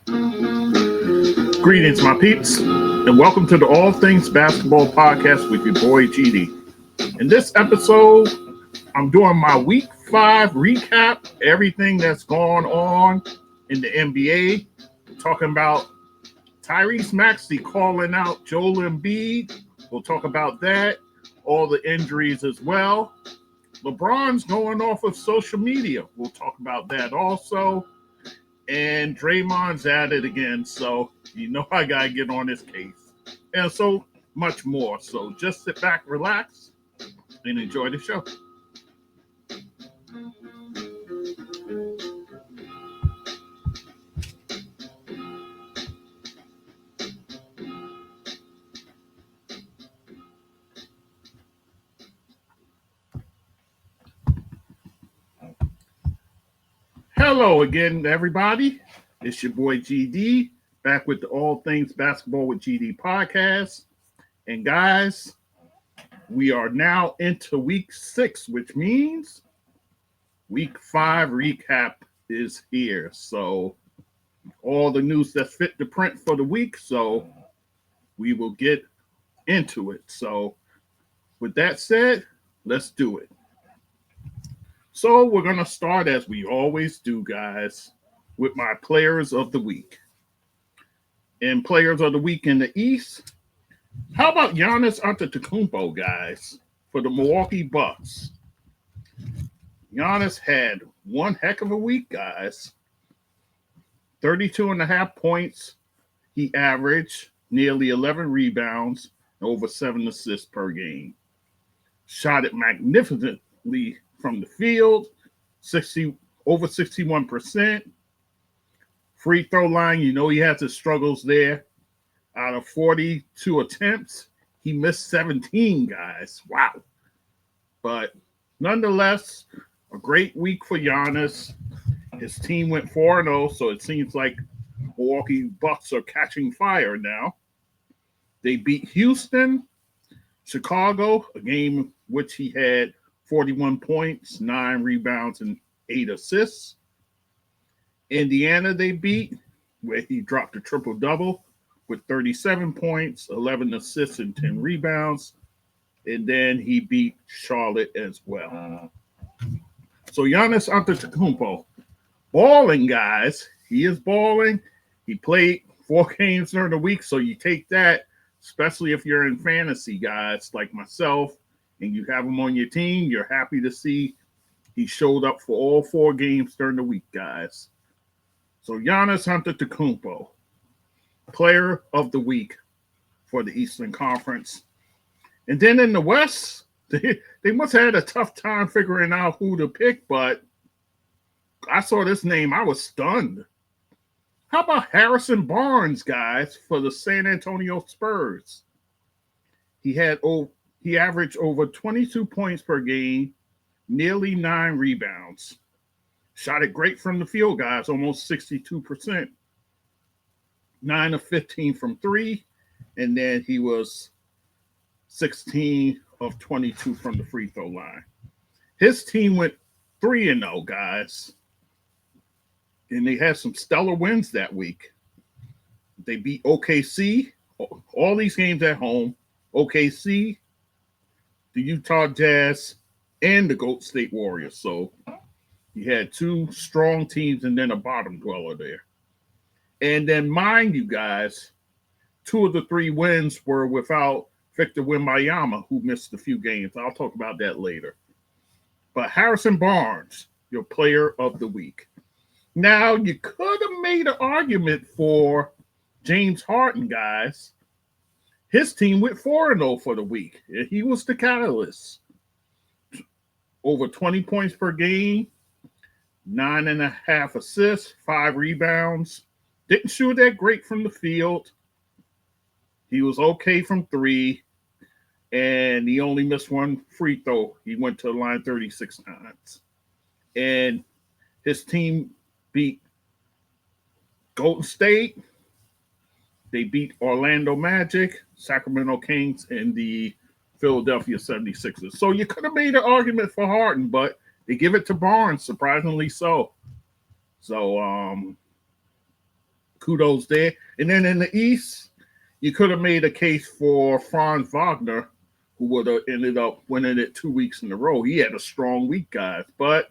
Greetings, my peeps, and welcome to the All Things Basketball Podcast with your boy GD. In this episode, I'm doing my Week 5 recap, everything that's going on in the NBA. Talking about Tyrese Maxey calling out Joel Embiid. We'll talk about that, all the injuries as well. LeBron's going off of social media. We'll talk about that also. And Draymond's at it again, so you know I gotta get on his case. And so much more. So just sit back, relax, and enjoy the show. Hello again, everybody. It's your boy GD, back with the All Things Basketball with GD podcast. And guys, we are now into week 6, which means week 5 recap is here. So all the news that fit the print for the week. So we will get into it. So with that said, let's do it. So we're going to start, as we always do, guys, with my players of the week. And players of the week in the East, how about Giannis Antetokounmpo, guys, for the Milwaukee Bucks? Giannis had one heck of a week, guys. 32.5 points. He averaged nearly 11 rebounds and over 7 assists per game. Shot it magnificently from the field, over 61%. Free throw line, you know he has his struggles there. Out of 42 attempts, he missed 17, guys. Wow. But nonetheless, a great week for Giannis. His team went 4-0, so it seems like Milwaukee Bucks are catching fire now. They beat Houston, Chicago, a game which he had 41 points, 9 rebounds, and 8 assists. Indiana they beat, where he dropped a triple-double with 37 points, 11 assists, and 10 rebounds. And then he beat Charlotte as well. So Giannis Antetokounmpo, balling, guys. He is balling. He played 4 games during the week, so you take that, especially if you're in fantasy, guys, like myself, and you have him on your team. You're happy to see he showed up for all 4 games during the week, guys. So Giannis Antetokounmpo, player of the week for the Eastern Conference. And then in the West, they must have had a tough time figuring out who to pick, but I saw this name. I was stunned. How about Harrison Barnes, guys, for the San Antonio Spurs? He averaged over 22 points per game, nearly 9 rebounds. Shot it great from the field, guys, almost 62%. 9 of 15 from 3, and then he was 16 of 22 from the free throw line. His team went 3-0, guys, and they had some stellar wins that week. They beat OKC, all these games at home, OKC, the Utah Jazz, and the Golden State Warriors. So you had 2 strong teams and then a bottom dweller there. And then, mind you guys, 2 of the 3 wins were without Victor Wembanyama, who missed a few games. I'll talk about that later. But Harrison Barnes, your player of the week. Now, you could have made an argument for James Harden, guys. His team went 4-0 for the week. He was the catalyst. Over 20 points per game, 9.5 assists, 5 rebounds. Didn't shoot that great from the field. He was okay from 3, and he only missed 1 free throw. He went to the line 36 times. And his team beat Golden State. They beat Orlando Magic, Sacramento Kings, and the Philadelphia 76ers. So you could have made an argument for Harden, but they give it to Barnes, surprisingly so. So kudos there. And then in the East, you could have made a case for Franz Wagner, who would have ended up winning it 2 weeks in a row. He had a strong week, guys. But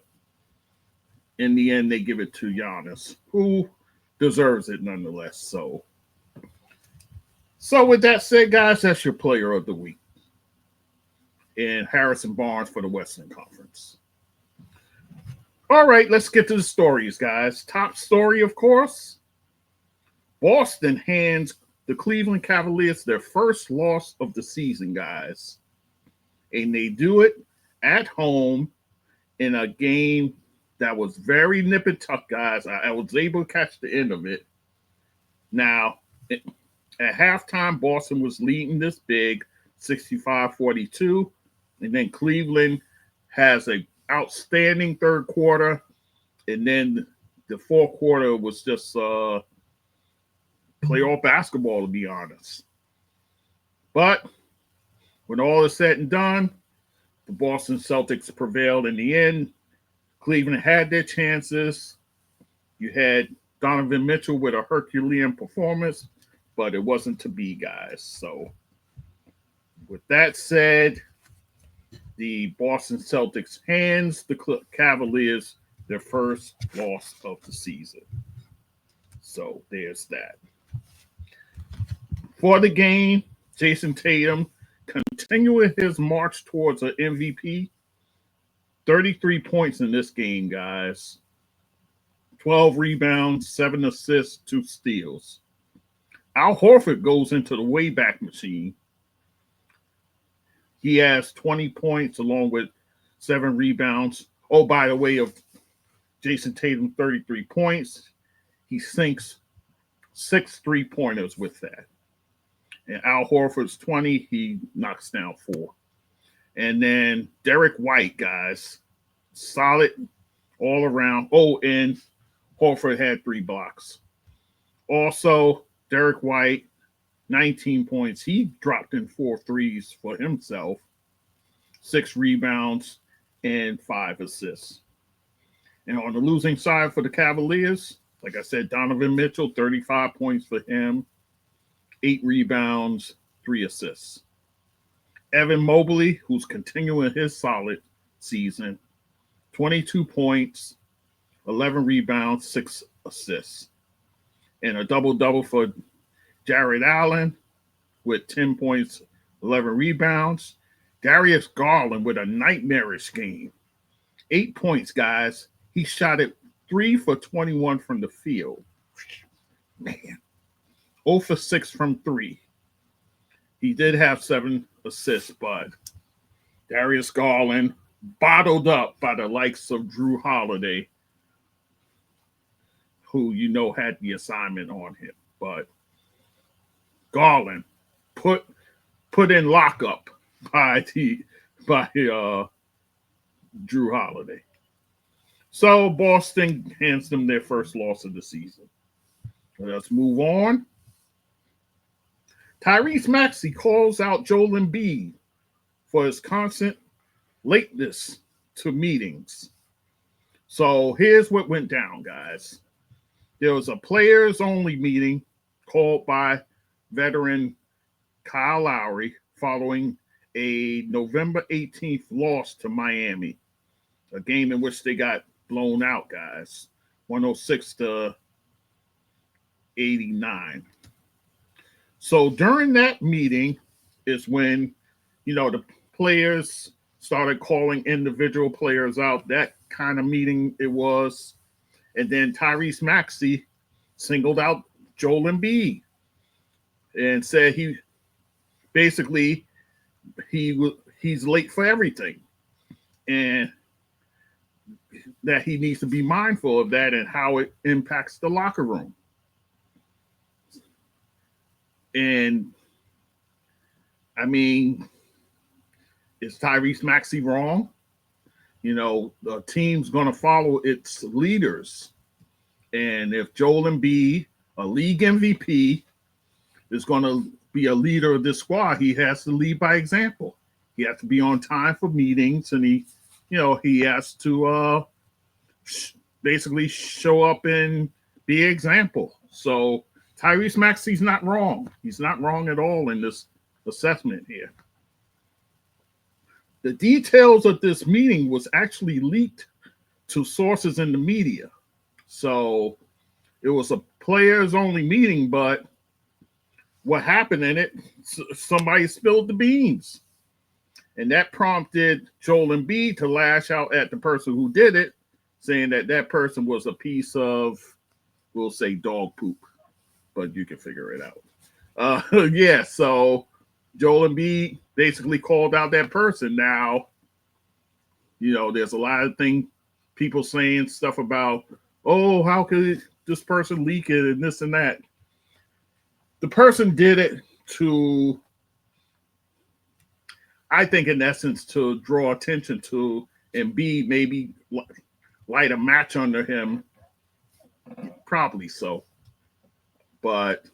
in the end, they give it to Giannis, who deserves it nonetheless. So with that said, guys, that's your player of the week. And Harrison Barnes for the Western Conference. All right, let's get to the stories, guys. Top story, of course. Boston hands the Cleveland Cavaliers their first loss of the season, guys. And they do it at home in a game that was very nip and tuck, guys. I was able to catch the end of it. Now, at halftime, Boston was leading this big, 65-42. And then Cleveland has an outstanding third quarter. And then the fourth quarter was just playoff basketball, to be honest. But when all is said and done, the Boston Celtics prevailed in the end. Cleveland had their chances. You had Donovan Mitchell with a Herculean performance, but it wasn't to be, guys. So with that said, the Boston Celtics hands the Cavaliers their first loss of the season. So there's that. For the game, Jason Tatum continuing his march towards an MVP. 33 points in this game, guys. 12 rebounds, 7 assists, 2 steals. Al Horford goes into the Wayback Machine. He has 20 points along with 7 rebounds. Oh, by the way, of Jason Tatum, 33 points. He sinks 6 3-pointers with that. And Al Horford's 20, he knocks down 4. And then Derek White, guys, solid all around. Oh, and Horford had 3 blocks. Also, Derek White, 19 points. He dropped in 4 threes for himself, 6 rebounds, and 5 assists. And on the losing side for the Cavaliers, like I said, Donovan Mitchell, 35 points for him, 8 rebounds, 3 assists. Evan Mobley, who's continuing his solid season, 22 points, 11 rebounds, 6 assists. And a double-double for Jared Allen with 10 points, 11 rebounds. Darius Garland with a nightmarish game. 8 points, guys. He shot it 3 for 21 from the field. Man. 0 for 6 from 3. He did have 7 assists, but Darius Garland bottled up by the likes of Drew Holiday, who you know had the assignment on him. But Garland put in lockup by Drew Holiday. So Boston hands them their first loss of the season. Let's move on. Tyrese Maxey calls out Joel Embiid for his constant lateness to meetings. So here's what went down, guys. There was a players-only meeting called by veteran Kyle Lowry following a November 18th loss to Miami, a game in which they got blown out, guys, 106-89. So during that meeting is when, the players started calling individual players out. That kind of meeting it was. And then Tyrese Maxey singled out Joel Embiid and said he's late for everything. And that he needs to be mindful of that and how it impacts the locker room. And I mean, is Tyrese Maxey wrong? The team's going to follow its leaders. And if Joel Embiid, a league MVP, is going to be a leader of this squad, he has to lead by example. He has to be on time for meetings, and he has to basically show up and be an example. So Tyrese Maxey's not wrong. He's not wrong at all in this assessment here. The details of this meeting was actually leaked to sources in the media. So it was a players only meeting, but what happened in it, somebody spilled the beans. And that prompted Joel Embiid to lash out at the person who did it, saying that that person was a piece of, we'll say, dog poop, but you can figure it out. Yeah, so Joel Embiid basically called out that person. Now, you know, there's a lot of things, people saying stuff about, oh, how could this person leak it and this and that. The person did it to, I think, in essence, to draw attention to Embiid, maybe light a match under him. Probably so. But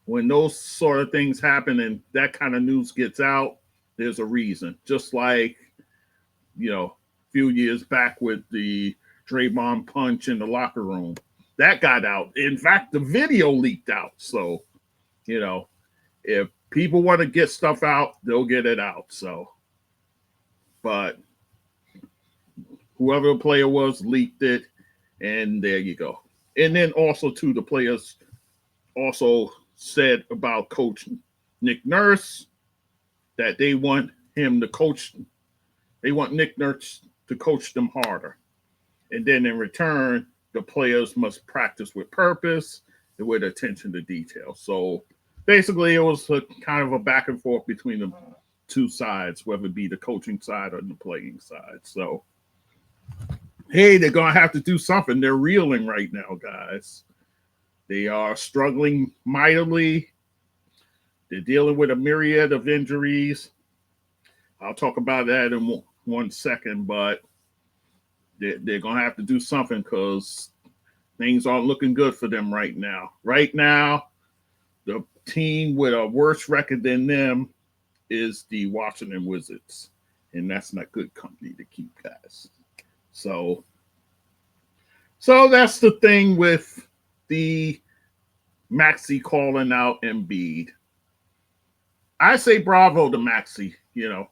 when those sort of things happen and that kind of news gets out, there's a reason. Just like, you know, a few years back with the Draymond punch in the locker room. That got out. In fact, the video leaked out. So, you know, if people want to get stuff out, they'll get it out. So, but whoever the player was leaked it, and there you go. And then also, too, the players also said about Coach Nick Nurse that they want him to coach. They want Nick Nurse to coach them harder. And then in return, the players must practice with purpose and with attention to detail. So basically, it was a kind of a back and forth between the two sides, whether it be the coaching side or the playing side. So, hey, they're going to have to do something. They're reeling right now, guys. They are struggling mightily. They're dealing with a myriad of injuries. I'll talk about that in one second, but they're going to have to do something because things aren't looking good for them right now. Right now, the team with a worse record than them is the Washington Wizards, and that's not good company to keep, guys. So that's the thing with the Maxey calling out Embiid. I say bravo to Maxey. You know,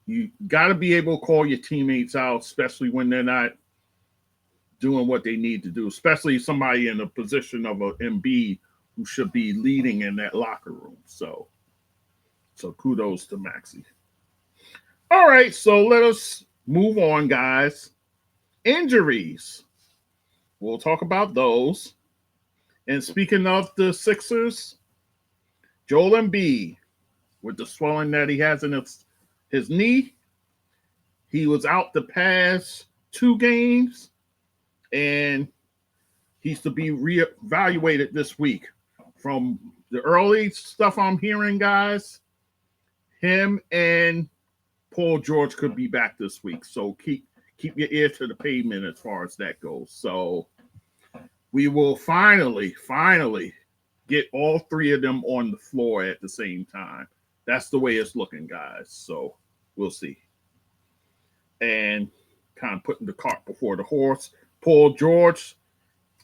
you got to be able to call your teammates out, especially when they're not doing what they need to do, especially somebody in a position of an Embiid who should be leading in that locker room. So kudos to Maxey. All right, so let us move on, guys. Injuries. We'll talk about those. And speaking of the Sixers, Joel Embiid, with the swelling that he has in his knee, he was out the past 2 games, and he's to be reevaluated this week. From the early stuff I'm hearing, guys, him and Paul George could be back this week. So keep your ear to the pavement as far as that goes. So we will finally get all 3 of them on the floor at the same time. That's the way it's looking, guys. So we'll see. And kind of putting the cart before the horse. Paul George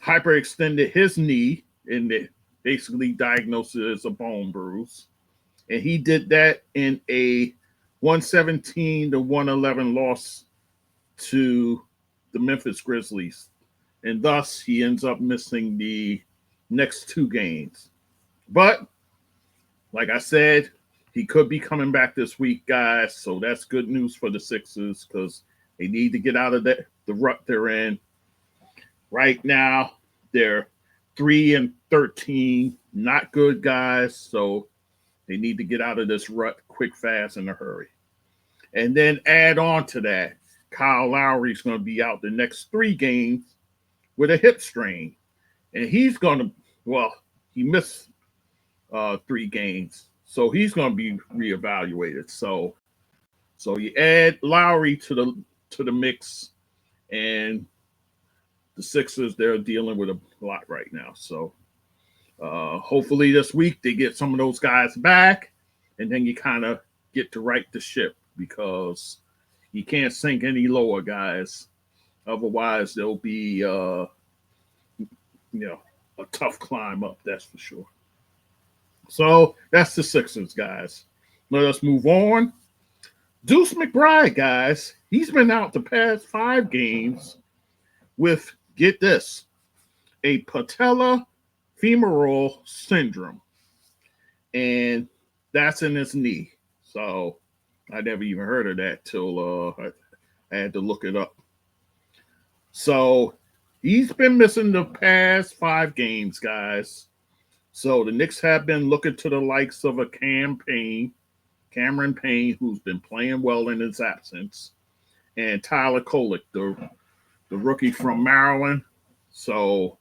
hyperextended his knee and they basically diagnosed it as a bone bruise. And he did that in a 117-111 loss to the Memphis Grizzlies. And thus, he ends up missing the next 2 games. But, like I said, he could be coming back this week, guys. So that's good news for the Sixers because they need to get out of the rut they're in. Right now, they're 3-13. Not good, guys. So they need to get out of this rut quick, fast, in a hurry. And then add on to that, Kyle Lowry's going to be out the next 3 games with a hip strain. And he's going to, he missed 3 games. So he's going to be reevaluated. So you add Lowry to the mix, and the Sixers, they're dealing with a lot right now. So hopefully this week they get some of those guys back, and then you kind of get to right the ship because you can't sink any lower, guys. Otherwise, there'll be, a tough climb up, that's for sure. So that's the Sixers, guys. Let us move on. Deuce McBride, guys, he's been out the past 5 games with, get this, a patella femoral syndrome. And that's in his knee. So I never even heard of that till I had to look it up. So he's been missing the past 5 games, guys. So the Knicks have been looking to the likes of a Cameron Payne, who's been playing well in his absence, and Tyler Kolek, the rookie from Maryland. So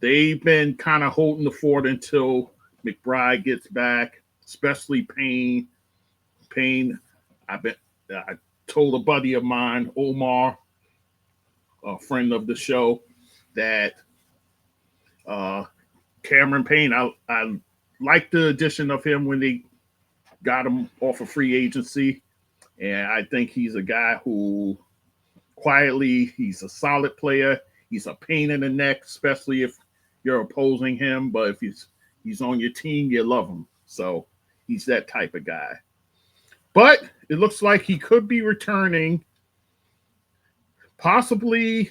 they've been kind of holding the fort until McBride gets back, especially Payne. I told a buddy of mine, Omar, a friend of the show, that Cameron Payne, I like the addition of him when they got him off of free agency. And I think he's a guy who quietly, he's a solid player. He's a pain in the neck, especially if you're opposing him. But if he's on your team, you love him. So he's that type of guy. But it looks like he could be returning possibly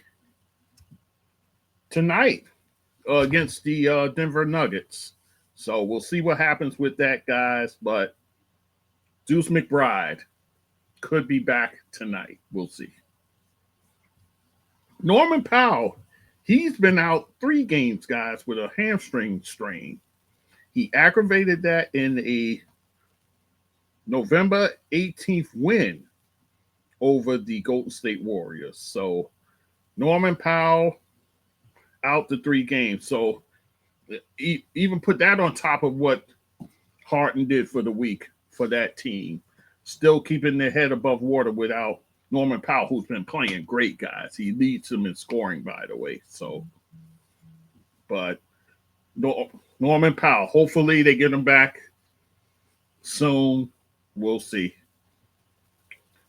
tonight against the Denver Nuggets. So we'll see what happens with that, guys. But Deuce McBride could be back tonight. We'll see. Norman Powell, he's been out 3 games, guys, with a hamstring strain. He aggravated that in a November 18th win over the Golden State Warriors. So Norman Powell out the 3 games. So even put that on top of what Harden did for the week for that team. Still keeping their head above water without Norman Powell, who's been playing great, guys. He leads them in scoring, by the way. So, but Norman Powell, hopefully they get him back soon. We'll see.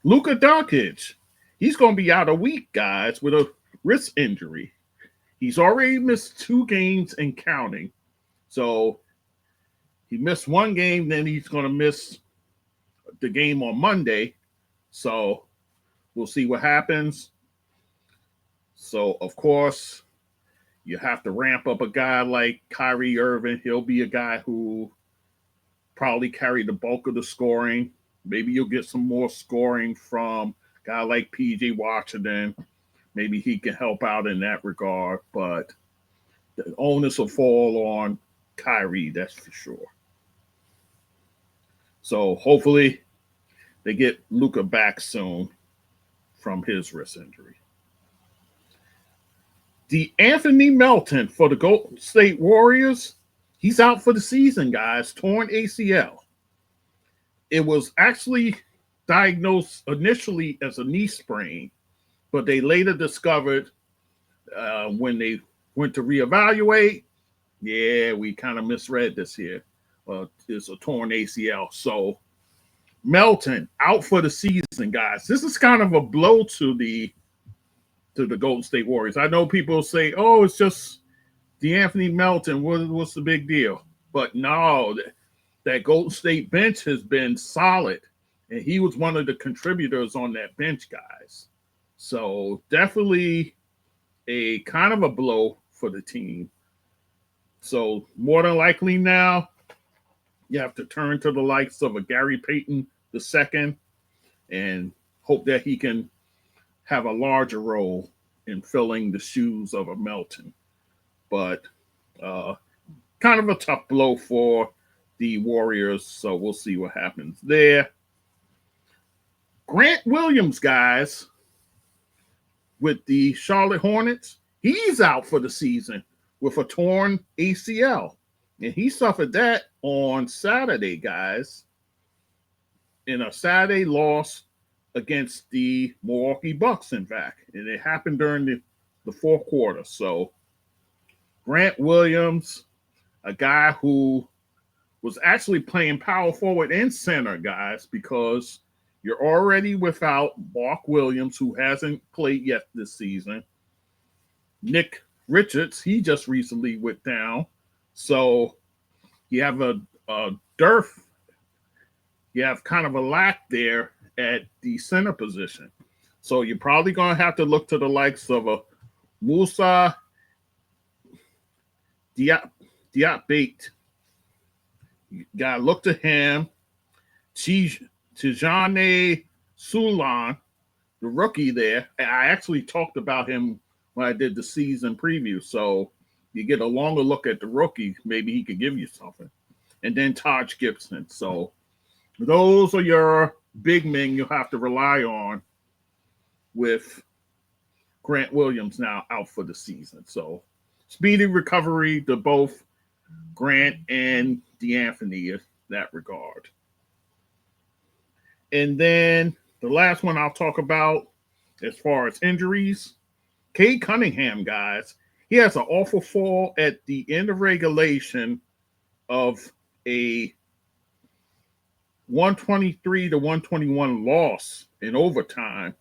Luka Doncic, he's going to be out a week, guys, with a wrist injury. He's already missed 2 games and counting. So he missed 1 game, then he's going to miss the game on Monday. So we'll see what happens. So, of course, you have to ramp up a guy like Kyrie Irving. He'll be a guy who probably carry the bulk of the scoring. Maybe you'll get some more scoring from a guy like P.J. Washington. Maybe he can help out in that regard. But the onus will fall on Kyrie, that's for sure. So hopefully they get Luka back soon from his wrist injury. DeAnthony Melton for the Golden State Warriors, he's out for the season, guys. Torn ACL. It was actually diagnosed initially as a knee sprain, but they later discovered when they went to reevaluate, we kind of misread this here. It's a torn ACL. So Melton out for the season, guys. This is kind of a blow to the Golden State Warriors. I know people say, "Oh, it's just DeAnthony Melton. What's the big deal?" But no, that Golden State bench has been solid, and he was one of the contributors on that bench, guys. So definitely a kind of a blow for the team. So more than likely now, you have to turn to the likes of a Gary Payton II and hope that he can have a larger role in filling the shoes of a Melton. But kind of a tough blow for the Warriors, so we'll see what happens there. Grant Williams, guys, with the Charlotte Hornets, he's out for the season with a torn ACL. And he suffered that on Saturday, guys, in a Saturday loss against the Milwaukee Bucks, in fact. And it happened during the 4th quarter. So Grant Williams, a guy who was actually playing power forward and center, guys, because you're already without Mark Williams, who hasn't played yet this season. Nick Richards, he just recently went down. So you have a dearth, you have kind of a lack there at the center position. So you're probably going to have to look to the likes of a Musa Diop. You got to look to him. Tijane Sulan, the rookie there. I actually talked about him when I did the season preview. So you get a longer look at the rookie. Maybe he could give you something. And then Taj Gibson. So those are your big men you'll have to rely on with Grant Williams now out for the season. So speedy recovery to both Grant and DeAnthony in that regard. And then the last one I'll talk about as far as injuries, Cade Cunningham, guys. He has an awful fall at the end of regulation of a 123 to 121 loss in overtime.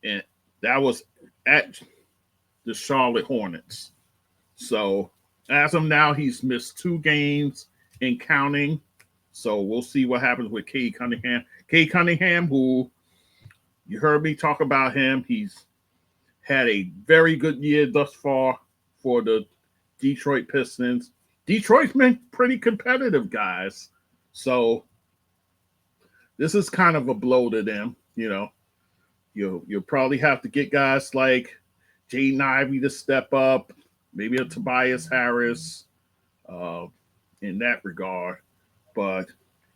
And that was at the Charlotte Hornets. So as of now, he's missed 2 games and counting. So we'll see what happens with Cade Cunningham. Cade Cunningham, who you heard me talk about him, he's had a very good year thus far for the Detroit Pistons. Detroit's been pretty competitive, guys. So this is kind of a blow to them. You know, you'll probably have to get guys like Jaden Ivey to step up, maybe a Tobias Harris in that regard. But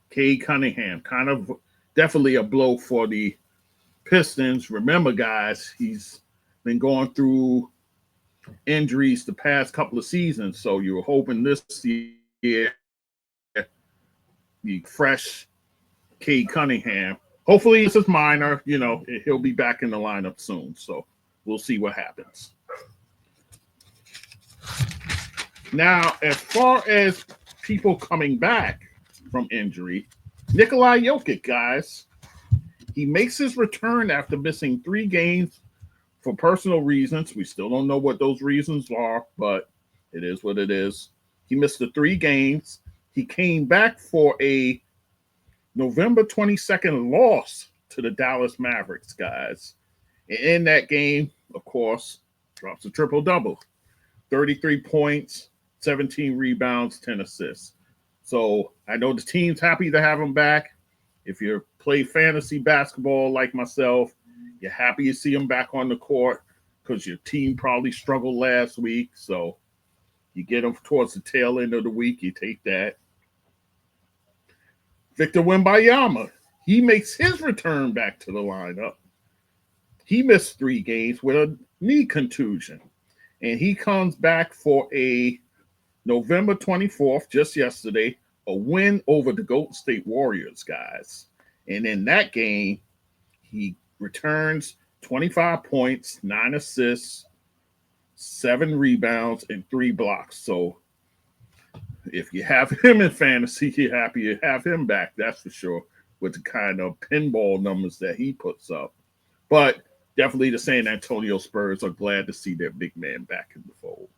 Cade Cunningham, kind of definitely a blow for the Pistons. Remember, guys, he's been going through injuries the past couple of seasons. So you're hoping this year, the fresh Cade Cunningham. Hopefully this is minor. You know, he'll be back in the lineup soon. So we'll see what happens. Now, as far as people coming back from injury, Nikola Jokic, guys, he makes his return after missing 3 games for personal reasons. We still don't know what those reasons are, but it is what it is. He missed the 3 games. He came back for a November 22nd loss to the Dallas Mavericks, guys. And in that game, of course, drops a triple-double. 33 points, 17 rebounds, 10 assists. So I know the team's happy to have him back. If you play fantasy basketball like myself, you're happy to see him back on the court because your team probably struggled last week. So you get him towards the tail end of the week, you take that. Victor Wembanyama, he makes his return back to the lineup. He missed 3 games with a knee contusion. And he comes back for a November 24th, just yesterday, a win over the Golden State Warriors, guys. And in that game, he returns 25 points, 9 assists, 7 rebounds, and 3 blocks. So if you have him in fantasy, you're happy to have him back, that's for sure, with the kind of pinball numbers that he puts up. But definitely the San Antonio Spurs are glad to see their big man back in the fold.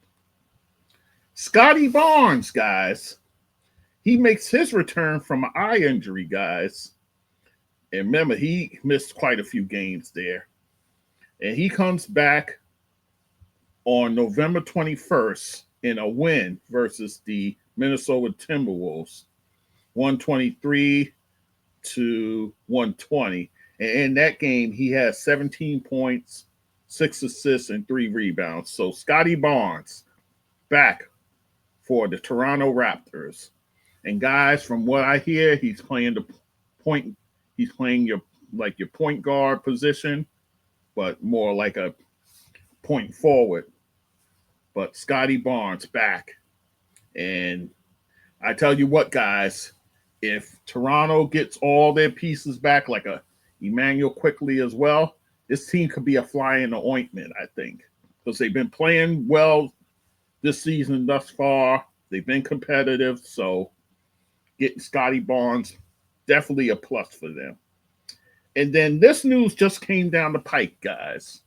Scottie Barnes, guys, he makes his return from an eye injury, guys. And remember, he missed quite a few games there. And he comes back on November 21st in a win versus the Minnesota Timberwolves, 123 to 120. And in that game, he has 17 points, 6 assists, and 3 rebounds. So Scottie Barnes back for the Toronto Raptors. And guys, from what I hear, he's playing the point. He's playing your point guard position, but more like a point forward. But Scottie Barnes back. And I tell you what, guys, if Toronto gets all their pieces back, like a Emmanuel Quickly as well, this team could be a fly in the ointment, I think, because they've been playing well this season thus far. They've been competitive, so getting Scottie Barnes, definitely a plus for them. And then this news just came down the pike, guys.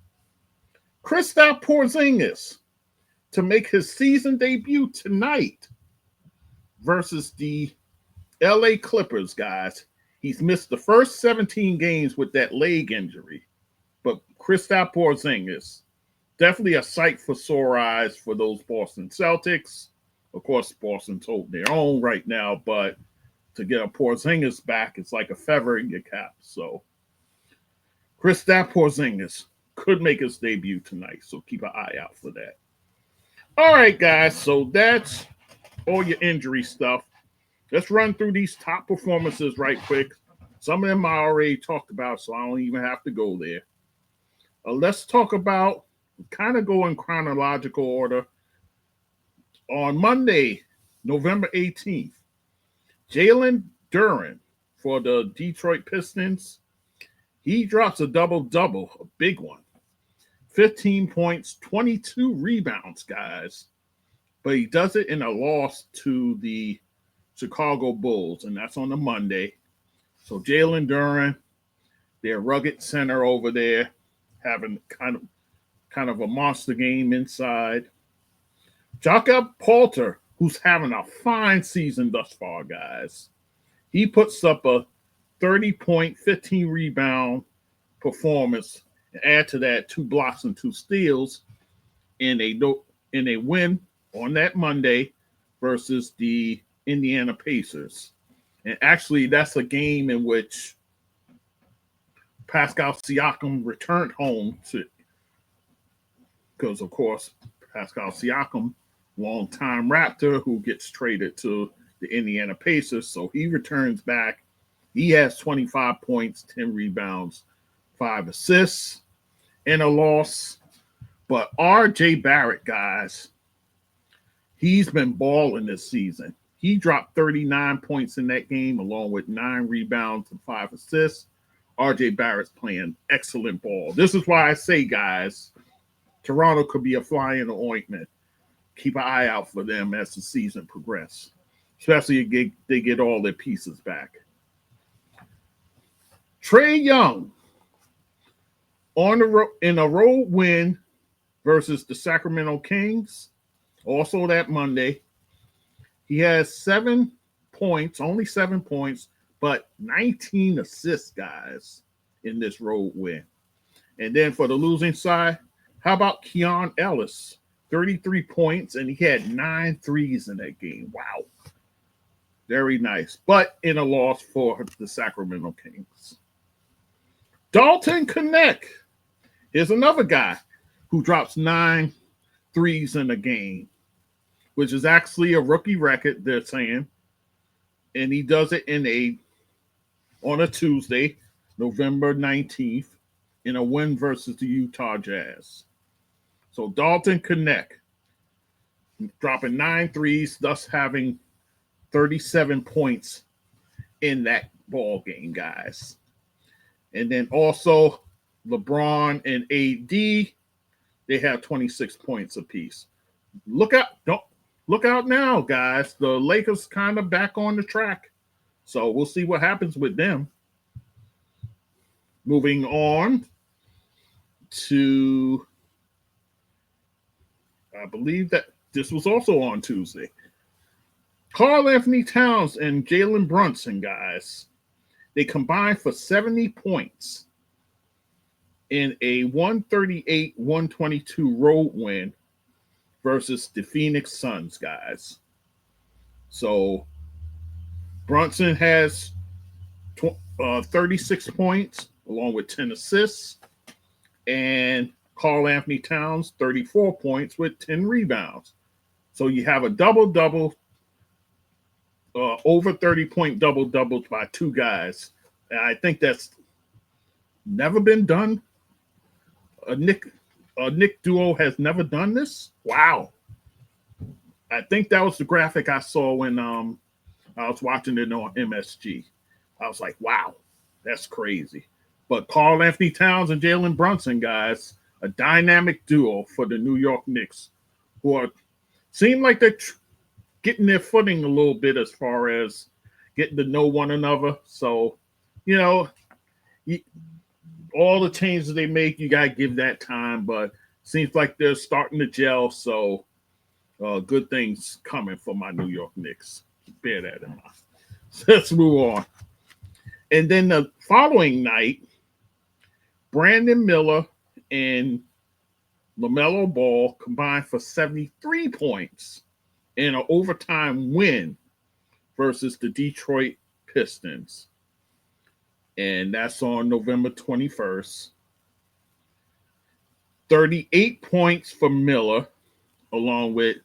Kristaps Porzingis to make his season debut tonight versus the LA Clippers, guys. He's missed the first 17 games with that leg injury. But Kristaps Porzingis, definitely a sight for sore eyes for those Boston Celtics. Of course, Boston's holding their own right now, but to get a Porzingis back, it's like a feather in your cap. So Kristaps Porzingis could make his debut tonight, so keep an eye out for that. All right, guys, so that's all your injury stuff. Let's run through these top performances right quick. Some of them I already talked about, so I don't even have to go there. Let's talk about, kind of go in chronological order. On Monday, November 18th, Jalen Duren for the Detroit Pistons, he drops a double-double, a big one. 15 points, 22 rebounds, guys. But he does it in a loss to the Chicago Bulls, and that's on the Monday. So Jalen Duren, their rugged center over there, having kind of a monster game inside. Jakob Poeltl, who's having a fine season thus far, guys. He puts up a 30-point, 15-rebound performance. And add to that 2 blocks and 2 steals in a win on that Monday versus the Indiana Pacers. And actually, that's a game in which Pascal Siakam returned home to, because, of course, Pascal Siakam, longtime Raptor who gets traded to the Indiana Pacers. So he returns back. He has 25 points, 10 rebounds, 5 assists in a loss. But R.J. Barrett, guys, he's been balling this season. He dropped 39 points in that game along with 9 rebounds and 5 assists. R.J. Barrett's playing excellent ball. This is why I say, guys, Toronto could be a fly in the ointment. Keep an eye out for them as the season progresses, especially if they get all their pieces back. Trae Young in a road win versus the Sacramento Kings, also that Monday. He has 7 points, only 7 points, but 19 assists, guys, in this road win. And then for the losing side, how about Keon Ellis? 33 points, and he had 9 threes in that game. Wow. Very nice. But in a loss for the Sacramento Kings. Dalton Knecht. Here's another guy who drops 9 threes in a game, which is actually a rookie record, they're saying. And he does it on a Tuesday, November 19th, in a win versus the Utah Jazz. So Dalton Knecht dropping 9 threes, thus having 37 points in that ball game, guys. And then also LeBron and AD, they have 26 points apiece. Look out now, guys. The Lakers kind of back on the track. So we'll see what happens with them. Moving on to, I believe that this was also on Tuesday. Karl-Anthony Towns and Jalen Brunson, guys. They combined for 70 points in a 138-122 road win versus the Phoenix Suns, guys. So Brunson has 36 points along with 10 assists. And Karl-Anthony Towns, 34 points with 10 rebounds. So you have a double-double, over 30-point double-doubles by 2 guys. And I think that's never been done. A Nick duo has never done this. Wow. I think that was the graphic I saw when I was watching it on MSG. I was like, wow, that's crazy. But Karl-Anthony Towns and Jalen Brunson, guys, a dynamic duo for the New York Knicks, who seem like they're getting their footing a little bit as far as getting to know one another. So, all the changes they make, you got to give that time. But seems like they're starting to gel. So good things coming for my New York Knicks. Bear that in mind. Let's move on. And then the following night, Brandon Miller and LaMelo Ball combined for 73 points in an overtime win versus the Detroit Pistons. And that's on November 21st. 38 points for Miller, along with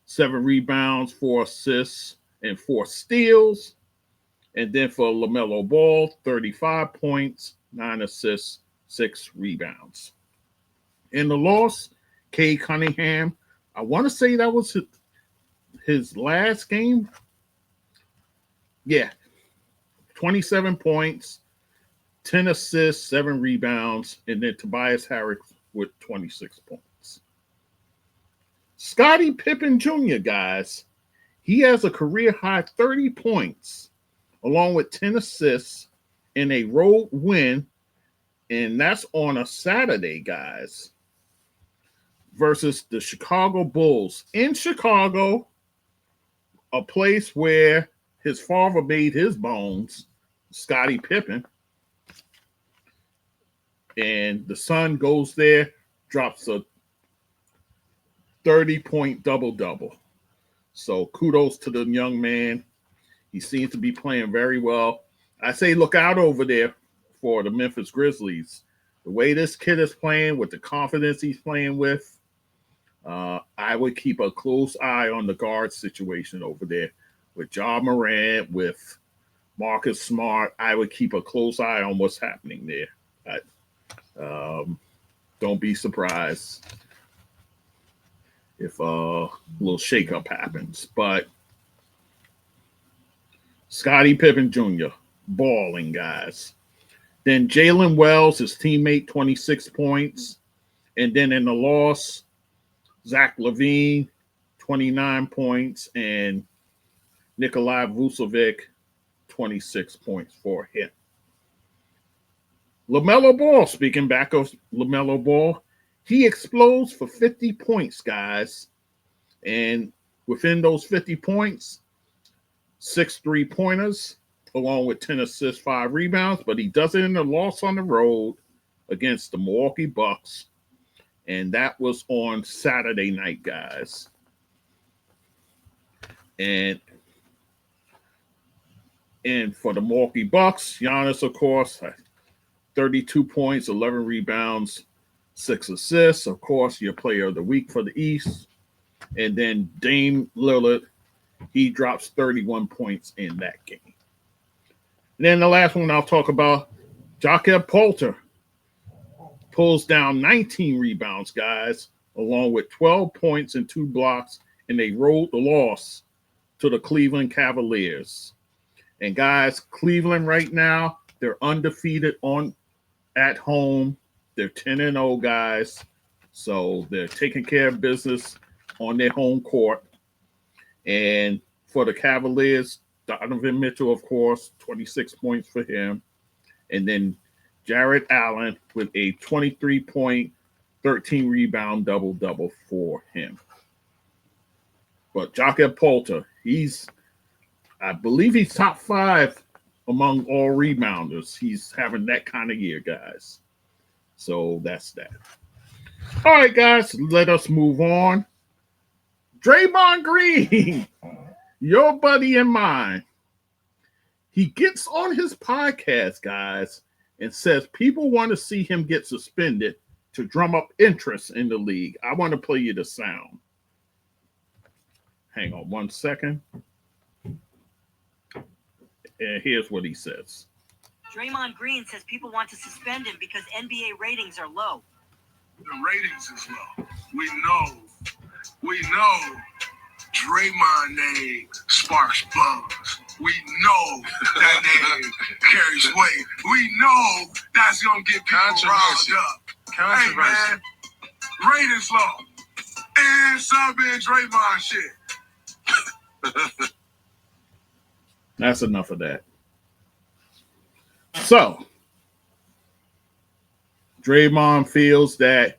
7 rebounds, 4 assists, and 4 steals. And then for LaMelo Ball, 35 points, 9 assists, 6 rebounds. In the loss, Cade Cunningham, I want to say that was his last game. Yeah, 27 points, 10 assists, 7 rebounds, and then Tobias Harris with 26 points. Scottie Pippen Jr., guys, he has a career-high 30 points, along with 10 assists in a road win, and that's on a Saturday, guys, versus the Chicago Bulls. In Chicago, a place where his father made his bones, Scottie Pippen, and the son goes there, drops a 30-point double-double. So kudos to the young man. He seems to be playing very well. I say look out over there for the Memphis Grizzlies. The way this kid is playing, with the confidence he's playing with, I would keep a close eye on the guard situation over there. With Ja Morant, with Marcus Smart, I would keep a close eye on what's happening there. Don't be surprised if a little shakeup happens. But Scottie Pippen Jr., balling, guys. Then Jalen Wells, his teammate, 26 points. And then in the loss, Zach LaVine, 29 points, and Nikola Vucevic, 26 points for him. LaMelo Ball, speaking back of LaMelo Ball, he explodes for 50 points, guys. And within those 50 points, 6 3-pointers, along with 10 assists, 5 rebounds. But he does it in the loss on the road against the Milwaukee Bucks. And that was on Saturday night, guys. And for the Milwaukee Bucks, Giannis, of course, 32 points, 11 rebounds, 6 assists. Of course, your player of the week for the East. And then Dame Lillard, he drops 31 points in that game. And then the last one I'll talk about, Jakob Poeltl pulls down 19 rebounds, guys, along with 12 points and 2 blocks, and they rolled the loss to the Cleveland Cavaliers. And guys, Cleveland right now, they're undefeated at home. They're 10-0, guys. So they're taking care of business on their home court. And for the Cavaliers, Donovan Mitchell, of course, 26 points for him. And then Jarrett Allen with a 23-point, 13-rebound double-double for him. But Jakob Poeltl, I believe he's top 5 among all rebounders. He's having that kind of year, guys. So that's that. All right, guys, let us move on. Draymond Green, your buddy and mine, he gets on his podcast, guys, and says people want to see him get suspended to drum up interest in the league. I want to play you the sound. Hang on one second. And here's what he says. Draymond Green says people want to suspend him because NBA ratings are low. The ratings is low. We know Draymond name sparks buzz. We know that name carries weight. We know that's going to get people riled up. Hey, man, ratings low. And subbing Draymond shit. That's enough of that. So, Draymond feels that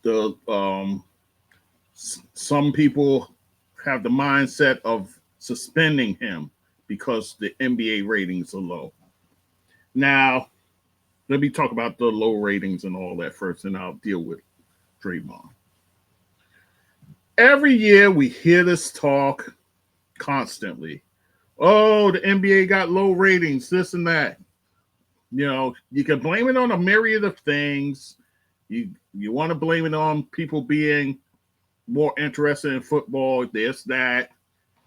the Some people have the mindset of suspending him because the NBA ratings are low. Now, let me talk about the low ratings and all that first, and I'll deal with Draymond. Every year we hear this talk constantly. Oh, the NBA got low ratings, this and that. You know, you can blame it on a myriad of things. You want to blame it on people being more interested in football, this, that.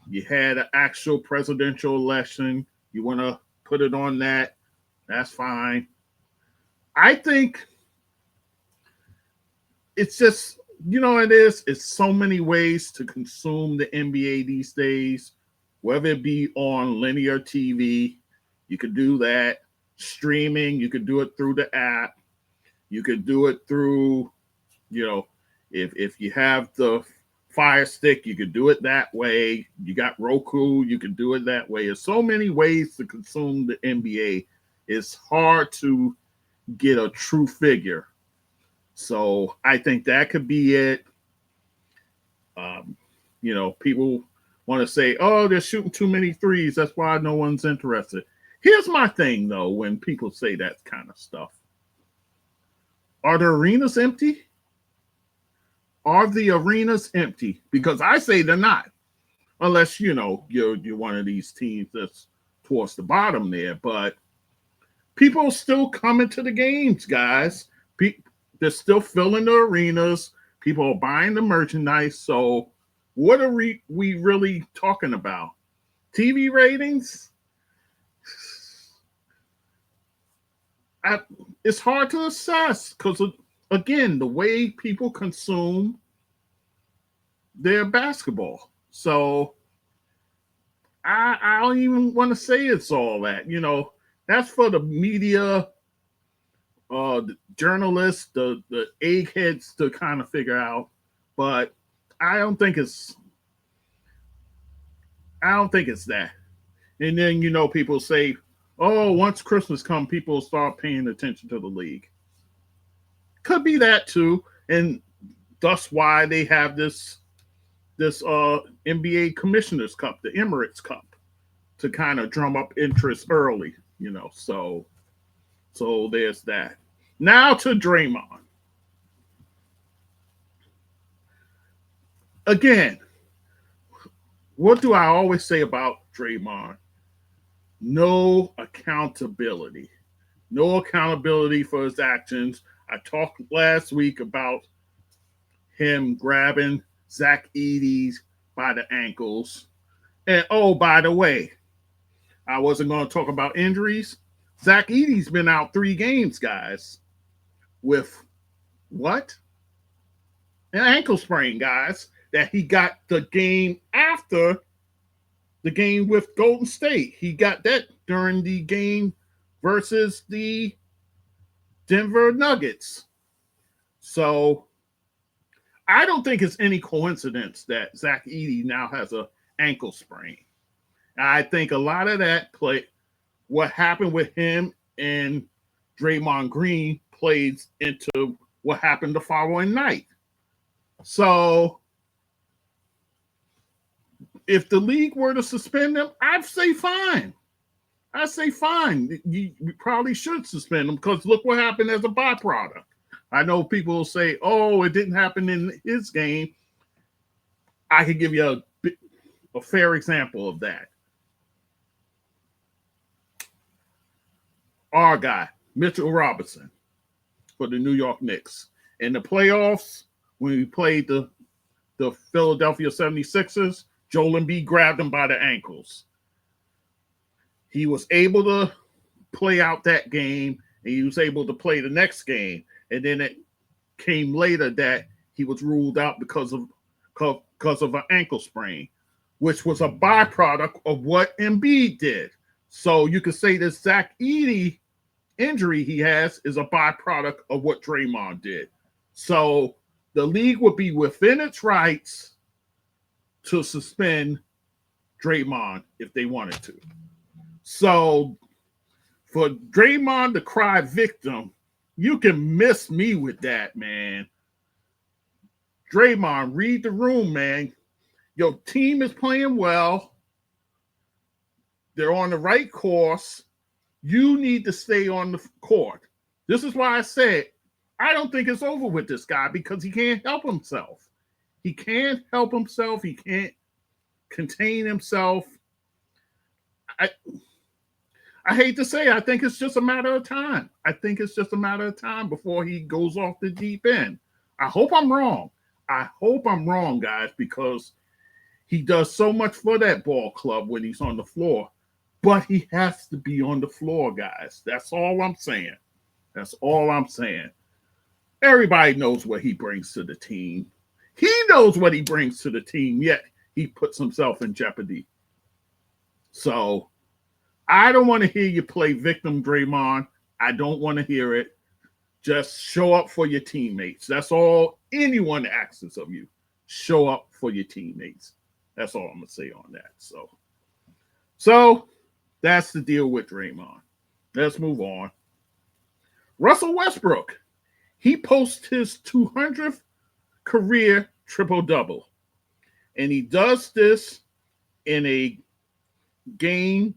You had an actual presidential election. You want to put it on that. That's fine. I think it's just, it's so many ways to consume the NBA these days, whether it be on linear TV, you could do that. Streaming, you could do it through the app. You could do it through, if you have the Fire Stick, you could do it that way. You got Roku, you could do it that way. There's so many ways to consume the NBA. It's hard to get a true figure. So I think that could be it. People want to say, oh, they're shooting too many threes. That's why no one's interested. Here's my thing, though, when people say that kind of stuff. Are the arenas empty? Are the arenas empty? Because I say they're not. Unless, you're one of these teams that's towards the bottom there. But people are still coming to the games, guys. They're still filling the arenas. People are buying the merchandise. So what are we really talking about? TV ratings? It's hard to assess because, again, the way people consume their basketball. So I don't even want to say it's all that. That's for the media, the journalists, the eggheads to kind of figure out. But I don't think it's that. And then, people say, oh, once Christmas comes, people start paying attention to the league. Could be that too. And that's why they have this NBA Commissioner's Cup, the Emirates Cup, to kind of drum up interest early, So there's that. Now to Draymond. Again, what do I always say about Draymond? No accountability. No accountability for his actions. I talked last week about him grabbing Zach Edey by the ankles. And, oh, by the way, I wasn't going to talk about injuries. Zach Edey's been out 3 games, guys, with what? An ankle sprain, guys, that he got the game after the game with Golden State. He got that during the game versus the Denver Nuggets. So I don't think it's any coincidence that Zach Edey now has an ankle sprain. I think a lot of that what happened with him and Draymond Green plays into what happened the following night. So if the league were to suspend him, I'd say fine. You probably should suspend him because look what happened as a byproduct. I know people will say, oh, it didn't happen in his game. I could give you a fair example of that. Our guy, Mitchell Robinson, for the New York Knicks. In the playoffs, when we played the Philadelphia 76ers, Joel Embiid grabbed him by the ankles. He was able to play out that game, and he was able to play the next game. And then it came later that he was ruled out because of an ankle sprain, which was a byproduct of what Embiid did. So you could say this Zach Edey injury he has is a byproduct of what Draymond did. So the league would be within its rights to suspend Draymond if they wanted to. So for Draymond to cry victim, you can miss me with that, man. Draymond, read the room, man. Your team is playing well. They're on the right course. You need to stay on the court. This is why I said I don't think it's over with this guy because he can't help himself. He can't help himself. He can't contain himself. I hate to say it, I think it's just a matter of time. I think it's just a matter of time before he goes off the deep end. I hope I'm wrong. I hope I'm wrong, guys, because he does so much for that ball club when he's on the floor. But he has to be on the floor, guys. That's all I'm saying. That's all I'm saying. Everybody knows what he brings to the team. He knows what he brings to the team, yet he puts himself in jeopardy. So I don't want to hear you play victim, Draymond. I don't want to hear it. Just show up for your teammates. That's all anyone asks of you. Show up for your teammates. That's all I'm going to say on that. So that's the deal with Draymond. Let's move on. Russell Westbrook. He posts his 200th career triple-double. And he does this in a game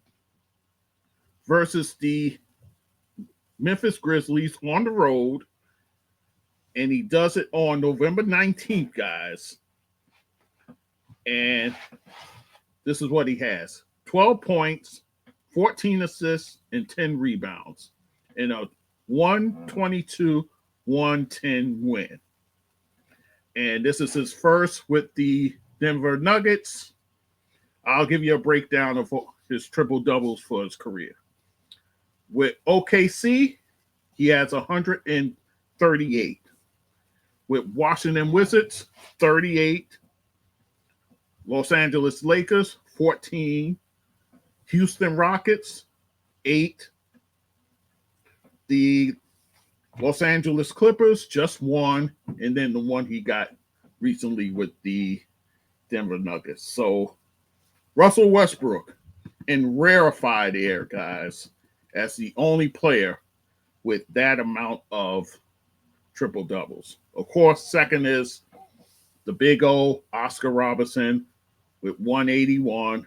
versus the Memphis Grizzlies on the road. And he does it on November 19th, guys. And this is what he has. 12 points, 14 assists, and 10 rebounds in a 122-110 win. And this is his first with the Denver Nuggets. I'll give you a breakdown of his triple-doubles for his career. With OKC, he has 138. With Washington Wizards, 38. Los Angeles Lakers, 14. Houston Rockets, 8. The Los Angeles Clippers, just 1. And then the one he got recently with the Denver Nuggets. So Russell Westbrook in rarefied air, guys, as the only player with that amount of triple-doubles. Of course, second is the big O, Oscar Robertson, with 181.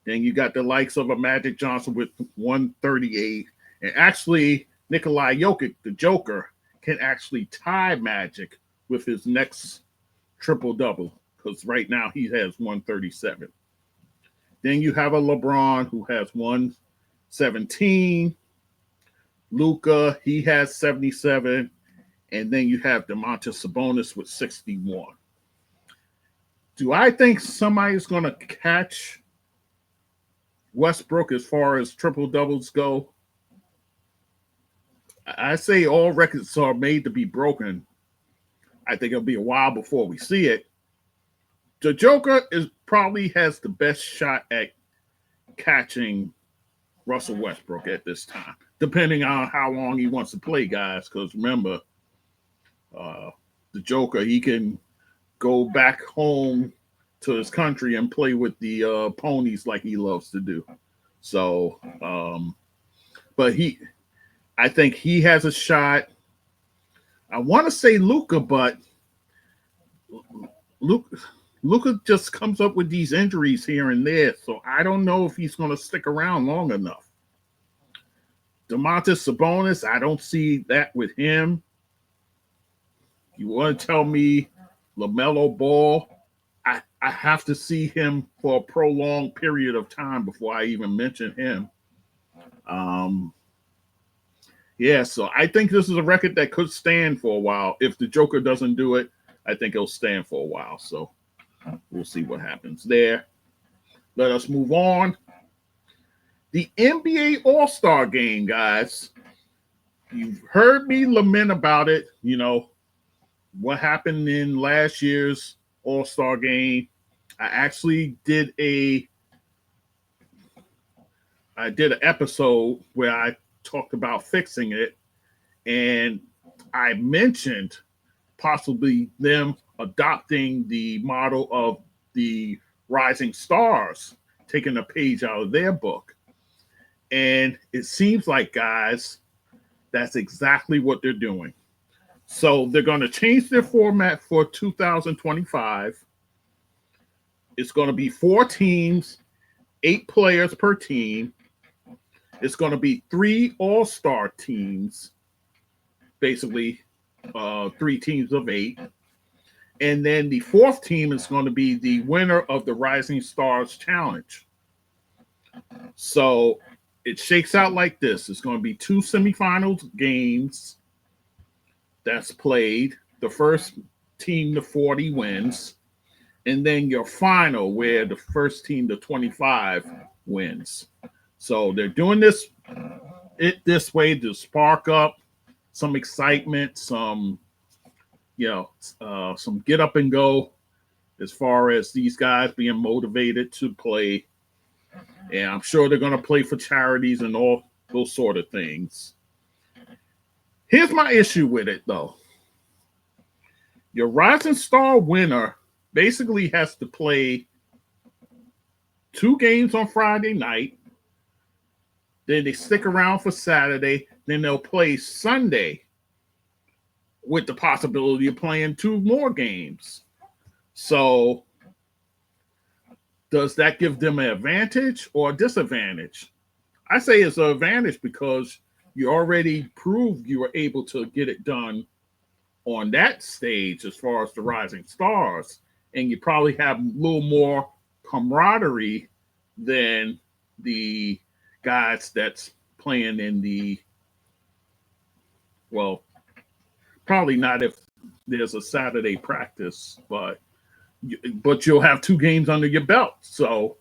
Then you got the likes of a Magic Johnson with 138. And actually, Nikola Jokic, the Joker, can actually tie Magic with his next triple-double because right now he has 137. Then you have a LeBron who has 117. Luka, he has 77. And then you have DeMontis Sabonis with 61. Do I think somebody's going to catch Westbrook as far as triple-doubles go? I say all records are made to be broken. I think it'll be a while before we see it. The Joker probably has the best shot at catching Russell Westbrook at this time, depending on how long he wants to play, guys. Because remember, the Joker, he can go back home to his country and play with the ponies like he loves to do. So, but I think he has a shot. I want to say Luka, but Luka just comes up with these injuries here and there, so I don't know if he's going to stick around long enough. DeMontis Sabonis, I don't see that with him. You want to tell me LaMelo Ball? I have to see him for a prolonged period of time before I even mention him. Yeah, so I think this is a record that could stand for a while. If the Joker doesn't do it, I think it'll stand for a while. So we'll see what happens there. Let us move on. The NBA All-Star Game, guys. You've heard me lament about it. You know, what happened in last year's All-Star Game. I actually did an episode where I talked about fixing it, and I mentioned possibly them adopting the model of the Rising Stars, taking a page out of their book. And it seems like, guys, that's exactly what they're doing. So they're going to change their format for 2025. It's going to be 4 teams, 8 players per team. It's going to be 3 all-star teams, basically 3 teams of 8. And then the 4th team is going to be the winner of the Rising Stars Challenge. So it shakes out like this. It's going to be 2 semifinals games that's played. The first team to 40 wins. And then your final where the first team to 25 wins. So they're doing this way to spark up some excitement, some get up and go as far as these guys being motivated to play. And I'm sure they're going to play for charities and all those sort of things. Here's my issue with it, though. Your Rising Star winner basically has to play 2 games on Friday night. Then they stick around for Saturday. Then they'll play Sunday with the possibility of playing 2 more games. So does that give them an advantage or a disadvantage? I say it's an advantage because you already proved you were able to get it done on that stage as far as the Rising Stars. And you probably have a little more camaraderie than the guys that's playing in the, well, probably not if there's a Saturday practice, but you'll have 2 games under your belt. So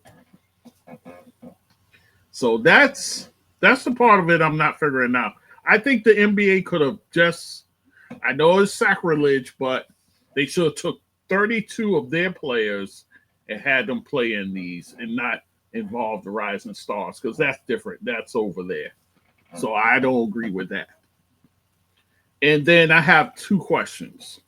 that's the part of it I'm not figuring out. I think the NBA could have just, I know it's sacrilege, but they should have took 32 of their players and had them play in these and not involve the Rising Stars, because that's different. That's over there. So I don't agree with that. And then I have 2 questions.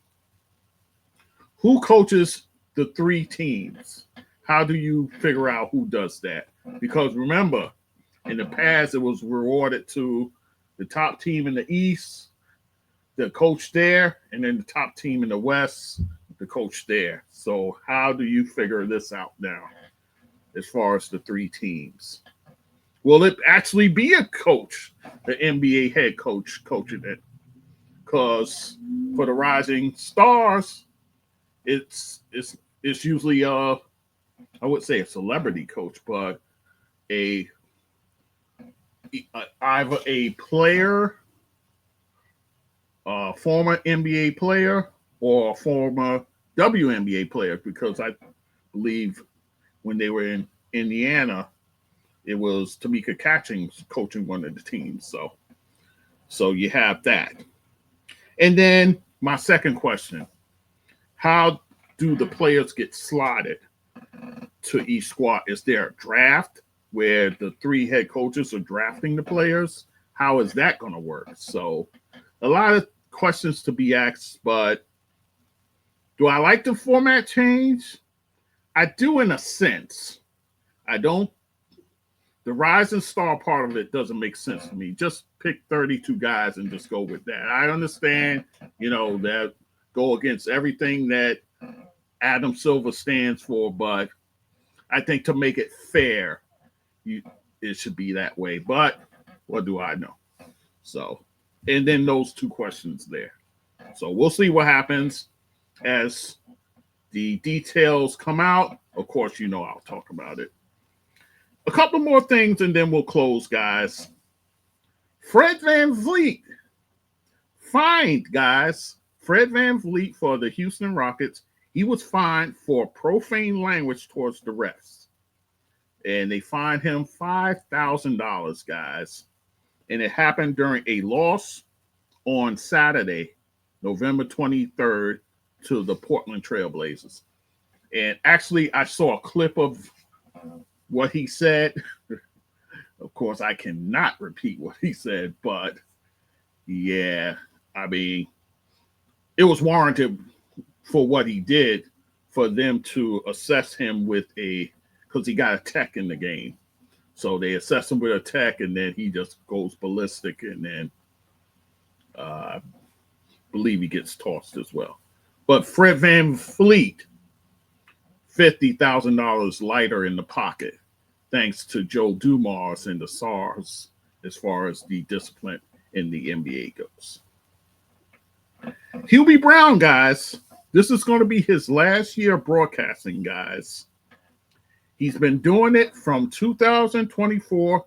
Who coaches the 3 teams? How do you figure out who does that? Because remember, in the past, it was rewarded to the top team in the East, the coach there, and then the top team in the West, the coach there. So how do you figure this out now as far as the 3 teams? Will it actually be a coach, the NBA head coach coaching it? Because for the Rising Stars, it's usually I would say a celebrity coach, but either a player, a former NBA player, or a former WNBA player, because I believe when they were in Indiana, it was Tamika Catchings coaching one of the teams. So you have that. And then my second question, how do the players get slotted to each squad? Is there a draft where the 3 head coaches are drafting the players? How is that going to work? So a lot of questions to be asked, but do I like the format change? I do in a sense. I don't. The Rising Star part of it doesn't make sense to me. Just pick 32 guys and just go with that. I understand, that go against everything that Adam Silver stands for, but I think to make it fair, it should be that way. But what do I know? So, and then those 2 questions there. So we'll see what happens as the details come out. Of course, I'll talk about it. A couple more things, and then we'll close, guys. Fred VanVleet fined, guys. Fred VanVleet for the Houston Rockets. He was fined for profane language towards the refs. And they fined him $5,000, guys. And it happened during a loss on Saturday, November 23rd, to the Portland Trailblazers. And actually, I saw a clip of what he said. Of course, I cannot repeat what he said, but yeah, I mean, it was warranted for what he did for them to assess him with because he got a tech in the game. So they assess him with a tech, and then he just goes ballistic, and then believe he gets tossed as well. But Fred VanVleet, $50,000 lighter in the pocket, thanks to Joe Dumars and the SARS as far as the discipline in the NBA goes. Hubie Brown, guys, this is going to be his last year broadcasting, guys. He's been doing it from 2024.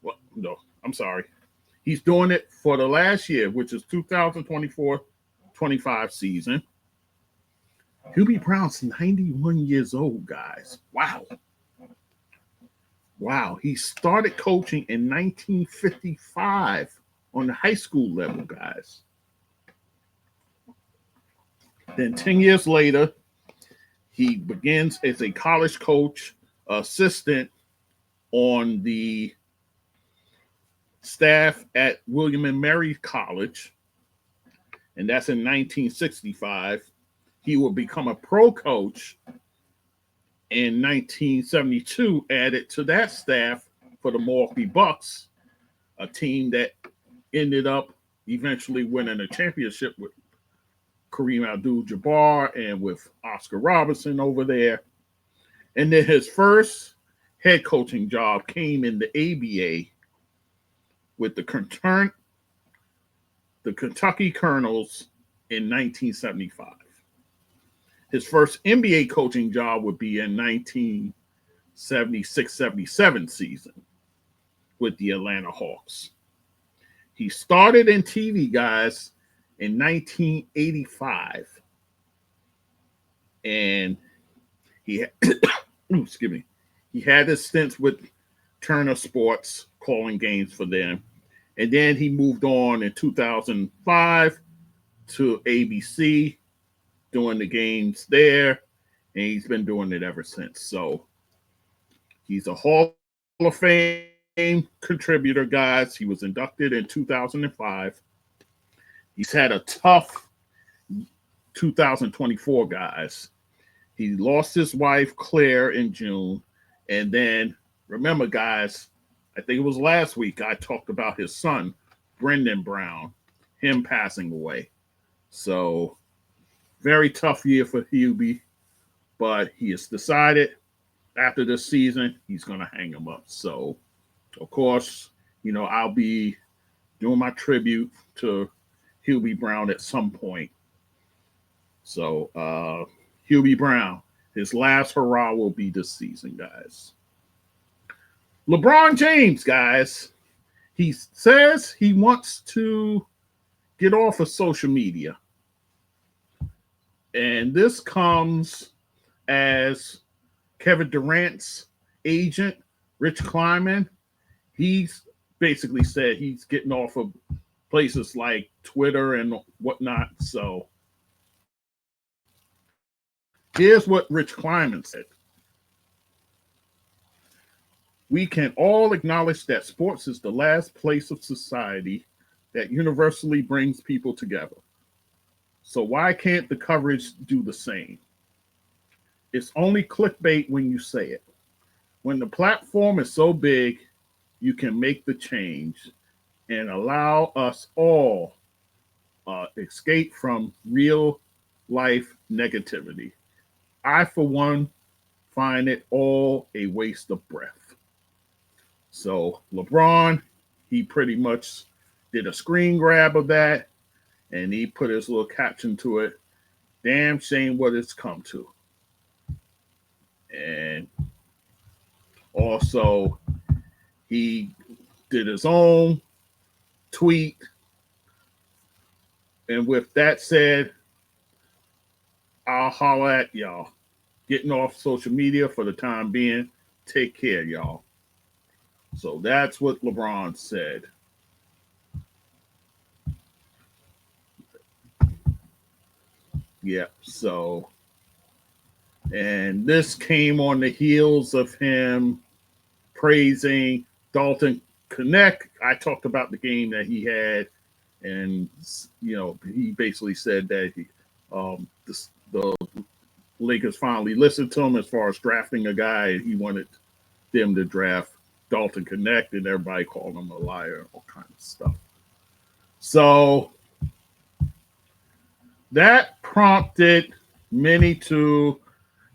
Well, no, I'm sorry. He's doing it for the last year, which is 2024-25 season. Hubie Brown's 91 years old, guys. Wow. Wow. He started coaching in 1955 on the high school level, guys. Then 10 years later, he begins as a college coach, assistant on the staff at William and Mary College, and that's in 1965. He will become a pro coach in 1972, added to that staff for the Milwaukee Bucks, a team that ended up eventually winning a championship with Kareem Abdul-Jabbar and with Oscar Robertson over there. And then his first head coaching job came in the ABA with the Kentucky Colonels in 1975. His first NBA coaching job would be in 1976-77 season with the Atlanta Hawks. He started in TV, guys, in 1985. And he had, excuse me, he had his stints with Turner Sports, calling games for them. And then he moved on in 2005 to ABC, doing the games there. And he's been doing it ever since. So he's a Hall of Fame contributor, guys. He was inducted in 2005. He's had a tough 2024, guys. He lost his wife, Claire, in June. And then, remember, guys, I think it was last week, I talked about his son, Brendan Brown, him passing away. So, very tough year for Hubie. But he has decided after this season, he's going to hang him up. So, of course, you know, I'll be doing my tribute to Hubie Brown at some point. So, Hubie Brown, his last hurrah will be this season, guys. LeBron James, guys, he says he wants to get off of social media. And this comes as Kevin Durant's agent, Rich Kleiman. He's basically said he's getting off of places like Twitter and whatnot. So here's what Rich Kleiman said. We can all acknowledge that sports is the last place of society that universally brings people together. So why can't the coverage do the same? It's only clickbait when you say it. When the platform is so big, you can make the change and allow us all escape from real life negativity. I, for one, find it all a waste of breath. So LeBron, he pretty much did a screen grab of that, and he put his little caption to it. Damn shame what it's come to. And also, he did his own tweet. And with that said, I'll holler at y'all. Getting off social media for the time being. Take care, y'all. So that's what LeBron said. Yeah, so, and this came on the heels of him praising Dalton Connect. I talked about the game that he had, and, you know, he basically said that the Lakers finally listened to him as far as drafting a guy, and he wanted them to draft Dalton Connect, and everybody called him a liar and all kinds of stuff. So that prompted many to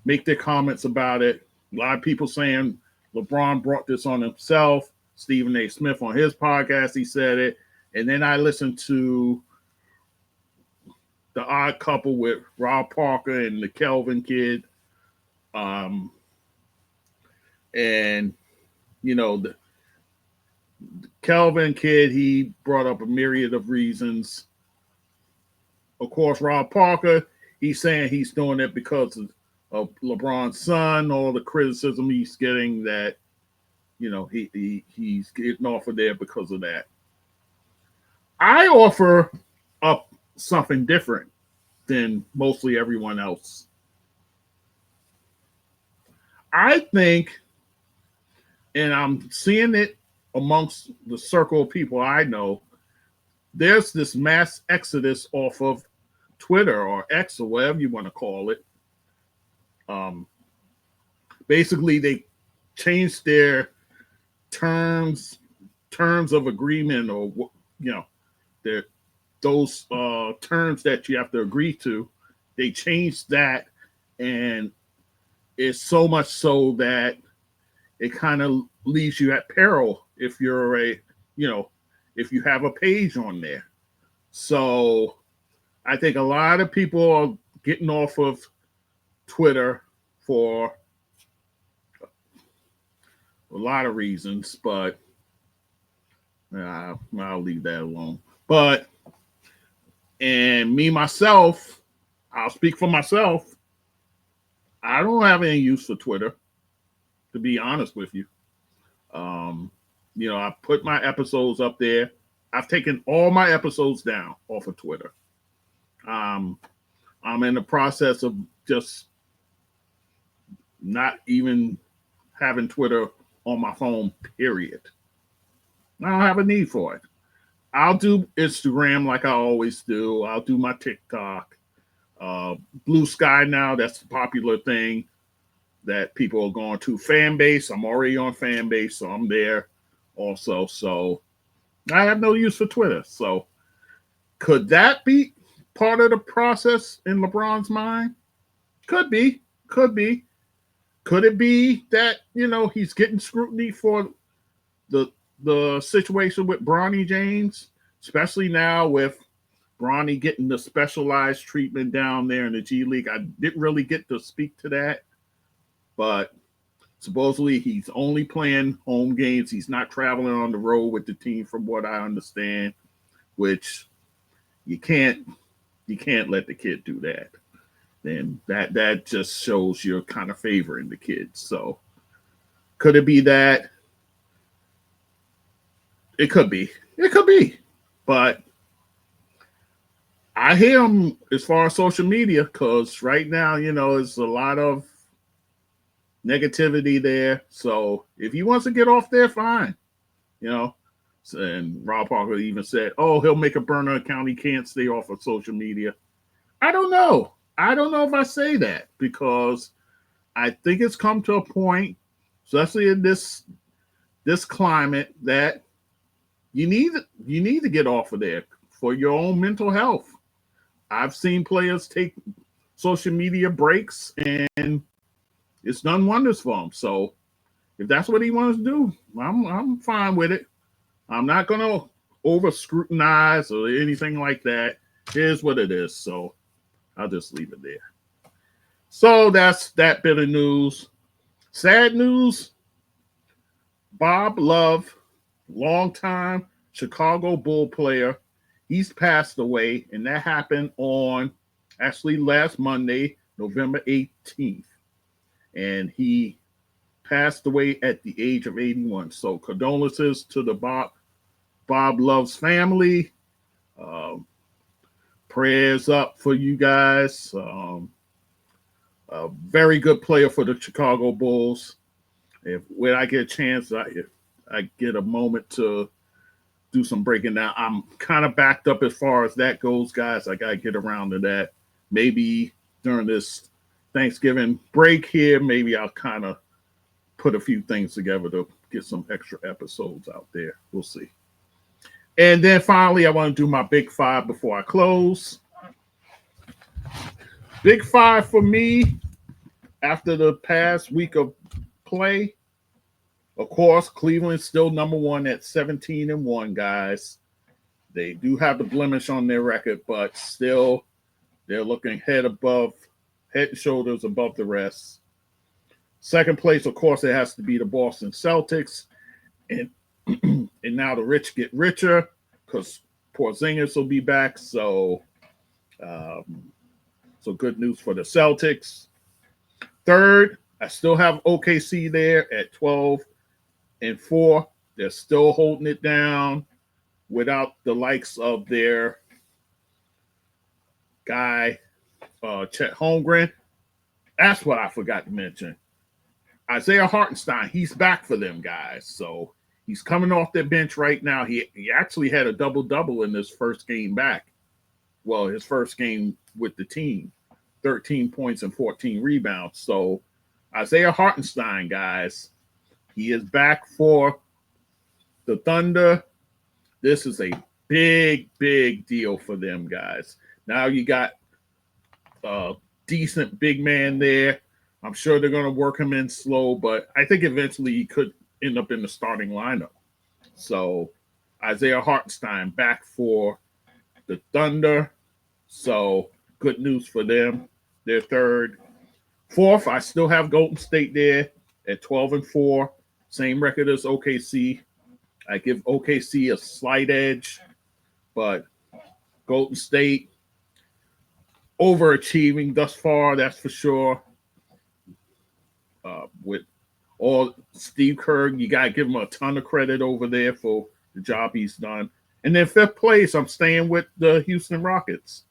make their comments about it. A lot of people saying LeBron brought this on himself. Stephen A. Smith on his podcast, he said it. And then I listened to The Odd Couple with Rob Parker and the Kelvin kid. And, you know, the Kelvin kid, he brought up a myriad of reasons. Of course, Rob Parker, he's saying he's doing it because of LeBron's son, all the criticism he's getting that, you know, he's getting off of there because of that. I offer up something different than mostly everyone else. I think, and I'm seeing it amongst the circle of people I know, there's this mass exodus off of Twitter or X or whatever you want to call it. Basically, they changed their terms of agreement, or you know, those terms that you have to agree to. They changed that, and it's so much so that it kind of leaves you at peril if you're if you have a page on there. So I think a lot of people are getting off of Twitter for a lot of reasons, but I'll leave that alone. But, and me, myself, I'll speak for myself. I don't have any use for Twitter, to be honest with you. You know, I put my episodes up there. I've taken all my episodes down off of Twitter. I'm in the process of just not even having Twitter on my phone, period. I don't have a need for it. I'll do Instagram like I always do. I'll do my TikTok. Blue Sky now, that's the popular thing that people are going to. Fan base, I'm already on fan base, so I'm there also. So I have no use for Twitter. So could that be part of the process in LeBron's mind? Could be. Could be. Could it be that, you know, he's getting scrutiny for the situation with Bronny James, especially now with Bronny getting the specialized treatment down there in the G League? I didn't really get to speak to that, but supposedly he's only playing home games. He's not traveling on the road with the team, from what I understand, which you can't let the kid do that. Then that just shows you're kind of favoring the kids. So could it be that? It could be. It could be. But I hear him as far as social media, because right now, you know, there's a lot of negativity there. So if he wants to get off there, fine. You know, and Rob Parker even said, oh, he'll make a burner account. He can't stay off of social media. I don't know. I don't know if I say that, because I think it's come to a point, especially in this climate, that you need to get off of there for your own mental health. I've seen players take social media breaks, and it's done wonders for them. So if that's what he wants to do, I'm fine with it. I'm not going to over scrutinize or anything like that. Here's what it is. So I'll just leave it there. So that's that bit of news. Sad news. Bob Love, longtime Chicago Bull player, he's passed away, and that happened on actually last Monday, November 18th. And he passed away at the age of 81. So condolences to the Bob Love's family. Prayers up for you guys. A very good player for the Chicago Bulls. When I get a chance, I get a moment to do some breaking down. I'm kind of backed up as far as that goes, guys. I got to get around to that. Maybe during this Thanksgiving break here, maybe I'll kind of put a few things together to get some extra episodes out there. We'll see. And then finally, I want to do my big five before I close. Big five for me after the past week of play. Of course, Cleveland's still number one at 17-1, guys. They do have the blemish on their record, but still they're looking head and shoulders above the rest. Second place, of course, it has to be the Boston Celtics. And now the rich get richer because Porzingis will be back. So good news for the Celtics. Third, I still have OKC there at 12-4. They're still holding it down without the likes of their guy, Chet Holmgren. That's what I forgot to mention. Isaiah Hartenstein, he's back for them, guys. So he's coming off their bench right now. He actually had a double-double in his first game back. Well, his first game with the team. 13 points and 14 rebounds. So Isaiah Hartenstein, guys, he is back for the Thunder. This is a big, big deal for them, guys. Now you got a decent big man there. I'm sure they're going to work him in slow, but I think eventually he could end up in the starting lineup. So Isaiah Hartenstein back for the Thunder. So good news for them. They're third. Fourth, I still have Golden State there at 12-4. Same record as OKC. I give OKC a slight edge, but Golden State overachieving thus far, that's for sure. With all Steve Kerr, you got to give him a ton of credit over there for the job he's done. And then fifth place, I'm staying with the Houston Rockets.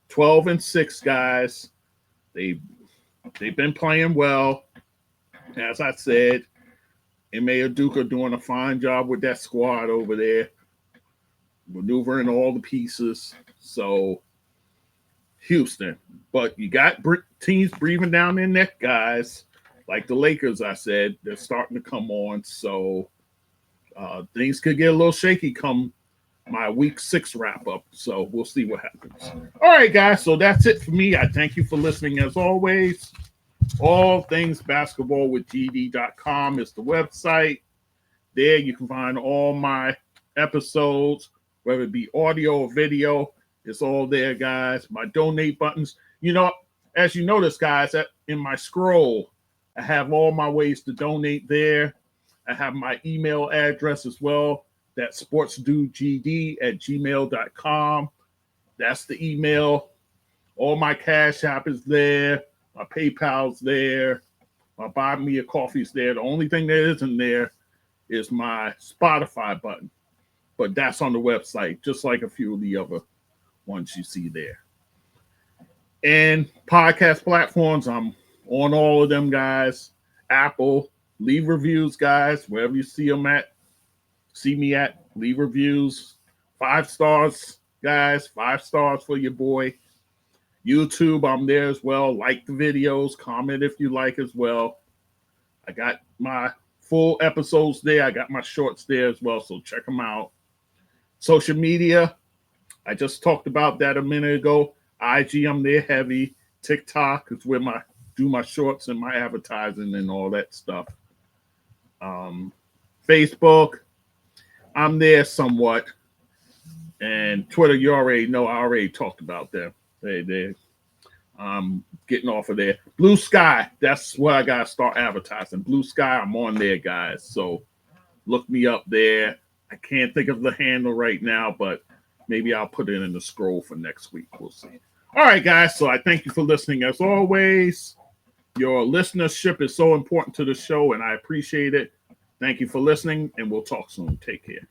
12-6, guys. They've been playing well. As I said, Ime Udoka doing a fine job with that squad over there, maneuvering all the pieces. So, Houston. But you got teams breathing down their neck, guys. Like the Lakers, I said, they're starting to come on. So, things could get a little shaky come my week 6 wrap up. So we'll see what happens. All right, guys. So that's it for me. I thank you for listening as always. All things basketball with GD.com is the website. There you can find all my episodes, whether it be audio or video. It's all there, guys. My donate buttons. You know, as you notice, guys, in my scroll, I have all my ways to donate there. I have my email address as well. That's sportsdudegd@gmail.com. That's the email. All my Cash App is there. My PayPal's there. My Buy Me a Coffee's there. The only thing that isn't there is my Spotify button. But that's on the website, just like a few of the other ones you see there. And podcast platforms, I'm on all of them, guys. Apple, leave reviews, guys, wherever you see them at. See me at, leave reviews. 5 stars, guys. 5 stars for your boy. YouTube, I'm there as well. Like the videos. Comment if you like as well. I got my full episodes there. I got my shorts there as well, so check them out. Social media, I just talked about that a minute ago. IG, I'm there heavy. TikTok is where I do my shorts and my advertising and all that stuff. Facebook, I'm there somewhat. And Twitter, you already know, I already talked about them. I'm getting off of there. Blue Sky, that's what I got to start advertising. Blue Sky, I'm on there, guys. So look me up there. I can't think of the handle right now, but maybe I'll put it in the scroll for next week. We'll see. All right, guys. So I thank you for listening as always. Your listenership is so important to the show, and I appreciate it. Thank you for listening, and we'll talk soon. Take care.